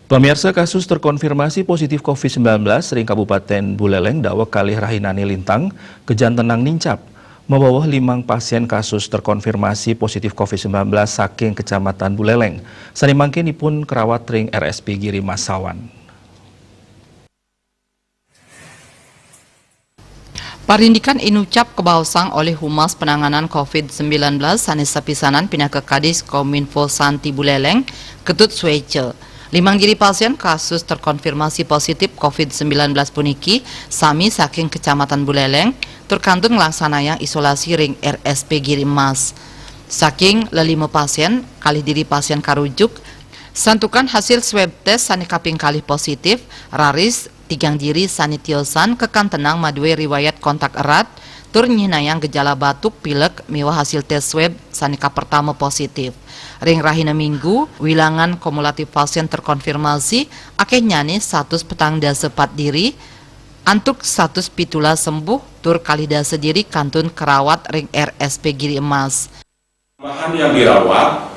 Pemirsa, kasus terkonfirmasi positif COVID-19 ring Kabupaten Buleleng, Dawak Kalih Rahinani Lintang, Kejantenang Nincap, membawa 5 pasien kasus terkonfirmasi positif COVID-19 saking Kecamatan Buleleng. Sanimangkenipun kerawat ring RSP Giri Masawan. Parindikan inucap kebausang oleh Humas Penanganan COVID-19 Sanisa Pisanan Pinaka Kadis Kominfo Santi Buleleng, Ketut Swece. 5 diri pasien kasus terkonfirmasi positif COVID-19 puniki sami saking Kecamatan Buleleng terkantun ngelaksana yang isolasi ring RSP Giri Mas. Saking 5 pasien kali diri pasien karujuk santukan hasil swab test sani kaping kali positif raris 3 diri sanitiosan kekan tenang madue riwayat kontak erat tur nyinayang gejala batuk pilek miwa hasil tes swab sanika pertama positif. Ring rahina minggu wilangan kumulatif pasien terkonfirmasi akeh nyani 100 petang dasa 4 diri antuk 100 pitula sembuh tur kali dasa diri kantun kerawat ring RSP Giri Emas. Tambahan yang dirawat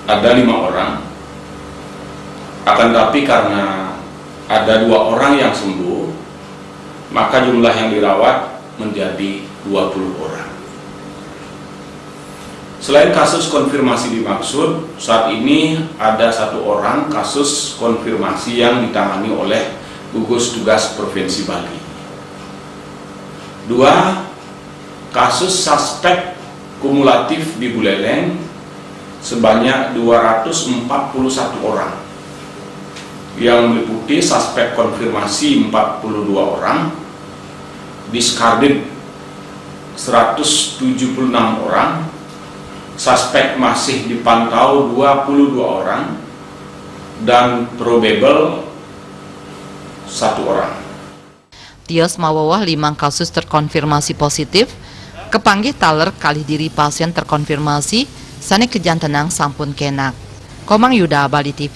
ada 5 orang, akan tapi karena ada 2 orang yang sembuh, maka jumlah yang dirawat menjadi 20 orang. Selain kasus konfirmasi dimaksud, saat ini ada 1 orang kasus konfirmasi yang ditangani oleh gugus tugas Provinsi Bali. 2 kasus suspek kumulatif di Buleleng sebanyak 241 orang, yang meliputi suspek konfirmasi 42 orang, diskarded 176 orang, suspek masih dipantau 22 orang, dan probable 1 orang. Tios mawawah 5 kasus terkonfirmasi positif, kepanggih taler kali diri pasien terkonfirmasi, sani kejantenang sampun kenak. Komang Yuda, Bali TV.